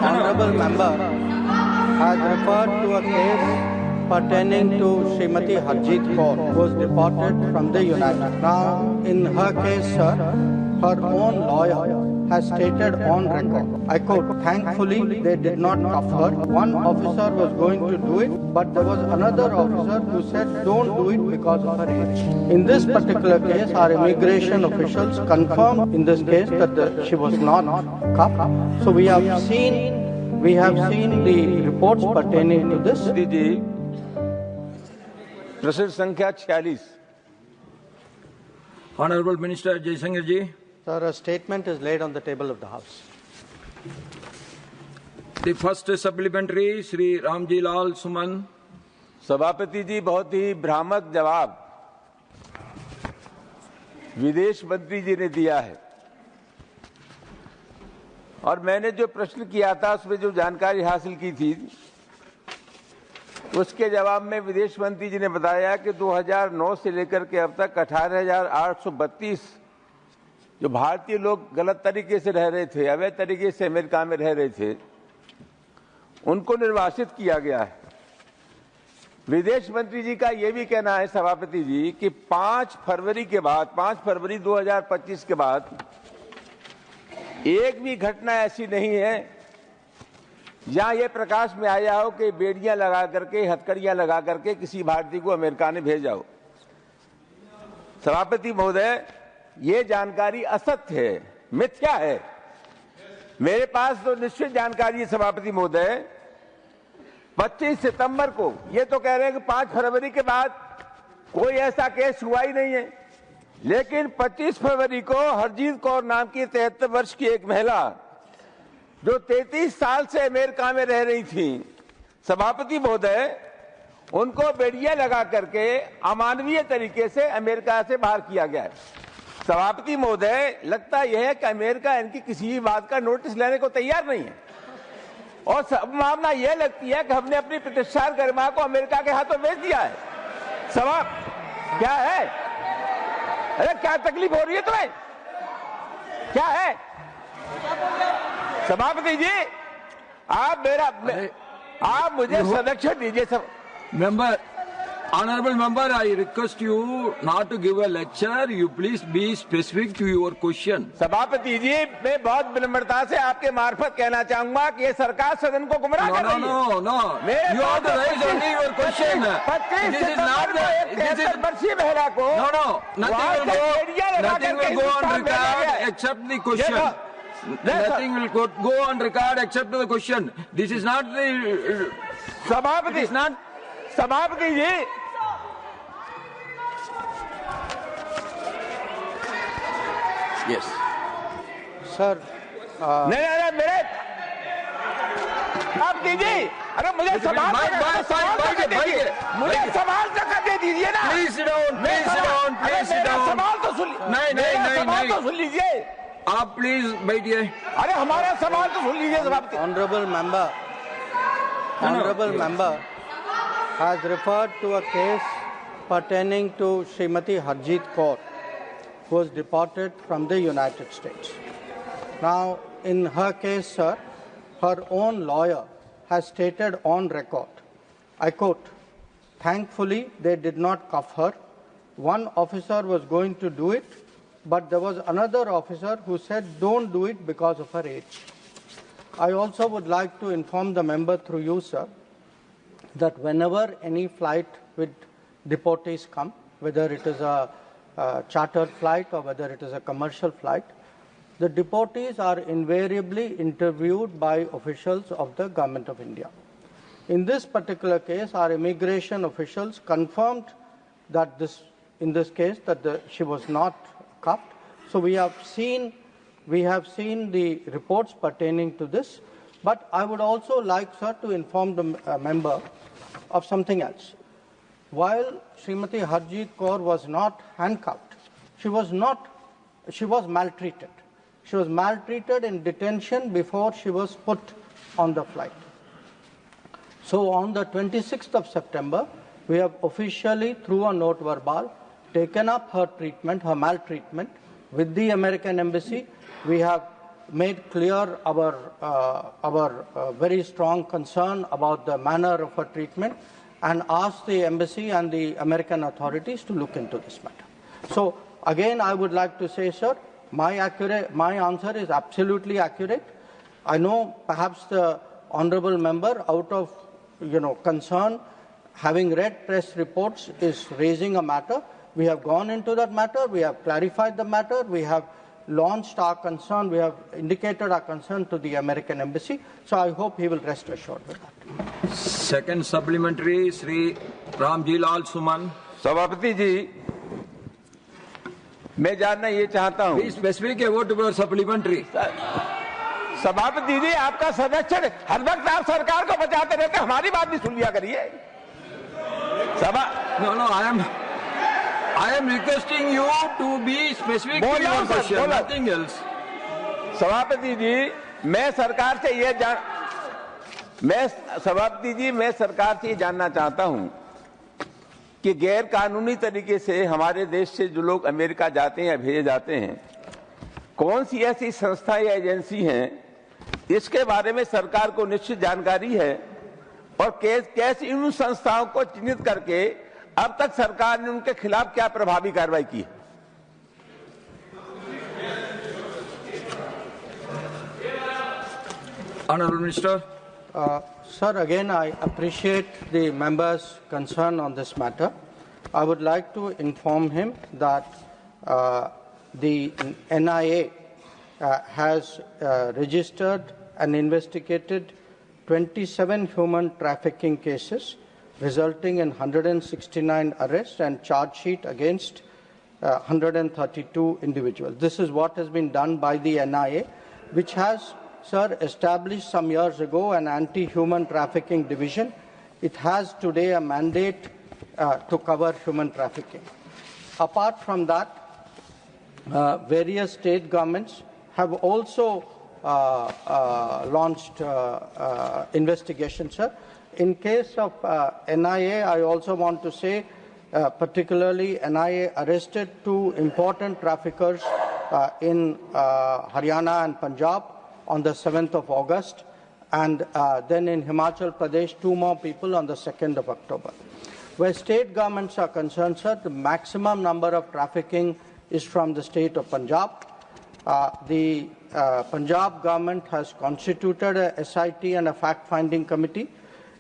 honorable member has referred to a case pertaining to Srimati Harjeet Kaur, who was deported from the United. Now, in her case, sir, her own lawyer has stated on record, I quote, "Thankfully, they did not cuff her. One officer was going to do it, but there was another officer who said, don't do it because of her age." In this particular case, our immigration officials confirmed in this case that she was not cuffed. So we have seen the reports pertaining to this. प्रश्न संख्या 46। Honorable Minister Jaishankar ji. Sir, a statement is laid on the table of the House. The first supplementary, Shri Ramji Lal Suman. सभापति जी, बहुत ही भ्रामक जवाब विदेश मंत्री जी ने दिया है और मैंने जो प्रश्न किया था उसमें जो जानकारी हासिल की थी उसके जवाब में विदेश मंत्री जी ने बताया कि 2009 से लेकर के अब तक 18,832 जो भारतीय लोग गलत तरीके से रह रहे थे, अवैध तरीके से अमेरिका में रह रहे थे, उनको निर्वासित किया गया है। विदेश मंत्री जी का यह भी कहना है सभापति जी कि 5 फरवरी 2025 के बाद एक भी घटना ऐसी नहीं है जहां ये प्रकाश में आया हो कि बेड़ियां लगा करके, हथकड़ियां लगा करके किसी भारतीय को अमेरिका ने भेजा हो। सभापति महोदय, ये जानकारी असत्य है, मिथ्या है। मेरे पास तो निश्चित जानकारी है सभापति महोदय। 25 सितंबर को ये तो कह रहे हैं कि 5 फरवरी के बाद कोई ऐसा केस हुआ ही नहीं है, लेकिन 25 फरवरी को हरजीत कौर नाम की 73 वर्ष की एक महिला जो 33 साल से अमेरिका में रह रही थी, सभापति महोदय, उनको बेड़ियां लगा करके अमानवीय तरीके से अमेरिका से बाहर किया गया है। सभापति महोदय, लगता यह है कि अमेरिका इनकी किसी भी बात का नोटिस लेने को तैयार नहीं है और संभावना यह लगती है कि हमने अपनी प्रतिष्ठा गरिमा को अमेरिका के हाथों बेच दिया है। सभा क्या है? अरे क्या तकलीफ हो रही है तुम्हें? क्या है सभापति जी? आप मुझे संरक्षण दीजिए। सब Member, Honorable Member, I request you not to give a lecture. You please be specific to your question. सभापति जी, मैं बहुत विनम्रता से आपके मार्फत कहना चाहूंगा कि ये सरकार सदन को गुमराह कर रही है। No. You have to raise only your question. This is not the. This is वर्षीय महिला को। No. Nothing will go on record except the question. Nothing will go on record except the question. This is not the. सभापति, It is not. सभापति जी, Yes. Sir, नहीं मेरे आप दीजिए। अरे मुझे सवाल तक दे दीजिए ना। Please sit down. सवाल तो सुन। नहीं। तो सुन लीजिए। आप प्लीज बैठिए। अरे हमारा सवाल तो सुन लीजिए सभापति। Honorable member has referred to a case pertaining to Srimati Harjeet Kaur, who was deported from the United States. Now, in her case, sir, her own lawyer has stated on record, I quote, "Thankfully, they did not cuff her. One officer was going to do it, but there was another officer who said, don't do it because of her age." I also would like to inform the member through you, sir, that whenever any flight with deportees come, whether it is a chartered flight or whether it is a commercial flight, the deportees are invariably interviewed by officials of the Government of India. In this particular case, our immigration officials confirmed that in this case she was not cuffed. So we have seen the reports pertaining to this, but I would also like, sir, to inform the member of something else. While Srimati Harjeet Kaur was not handcuffed, she was maltreated. She was maltreated in detention before she was put on the flight. So on the 26th of September, we have officially, through a note verbal, taken up her treatment, her maltreatment, with the American Embassy. We have made clear our very strong concern about the manner of her treatment and asked the embassy and the American authorities to look into this matter. So again, I would like to say, sir, my answer is absolutely accurate. I know perhaps the honourable member, out of concern, having read press reports, is raising a matter. We have gone into that matter. We have clarified the matter. We have launched our concern. We have indicated our concern to the American embassy. So I hope he will rest assured with that. Second supplementary, Sri Ramji Lal Suman. सभापति जी, मैं जानना ये चाहता हूँ. Please specific a word about supplementary. सभापति जी, आपका सदस्य हर वक्त आप सरकार को बचाते रहते, हमारी बात भी सुन लिया करिए. No, I am requesting you to be specific to your question, nothing else. सभापति जी, मैं सरकार से ये जानना चाहता हूं कि गैर कानूनी तरीके से हमारे देश से जो लोग अमेरिका जाते हैं या भेजे जाते हैं, कौन सी ऐसी संस्था या एजेंसी हैं, इसके बारे में सरकार को निश्चित जानकारी है और कैसे इन संस्थाओं को चिन्हित करके अब तक सरकार ने उनके खिलाफ क्या प्रभावी कार्रवाई की है. Honourable Minister. Sir, again, I appreciate the member's concern on this matter. I would like to inform him that the NIA has registered and investigated 27 human trafficking cases, resulting in 169 arrests and charge sheet against 132 individuals. This is what has been done by the NIA, which has, sir, established some years ago an anti-human trafficking division. It has today a mandate to cover human trafficking. Apart from that, various state governments have also launched investigations, sir. In case of NIA, I also want to say, particularly NIA arrested 2 important traffickers in Haryana and Punjab on the 7th of August, and then in Himachal Pradesh, 2 more people on the 2nd of October. Where state governments are concerned, sir, the maximum number of trafficking is from the state of Punjab. The Punjab government has constituted a SIT and a fact-finding committee.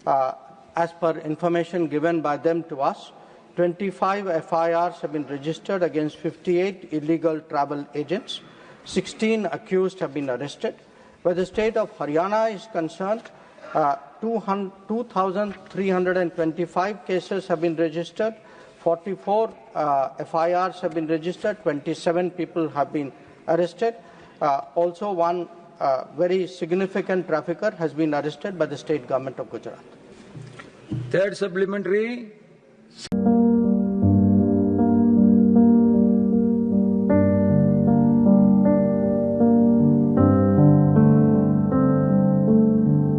As per information given by them to us, 25 FIRs have been registered against 58 illegal travel agents. 16 accused have been arrested. Where the state of Haryana is concerned, 2,325 cases have been registered, 44 FIRs have been registered, 27 people have been arrested. Also, one very significant trafficker has been arrested by the state government of Gujarat. Third supplementary.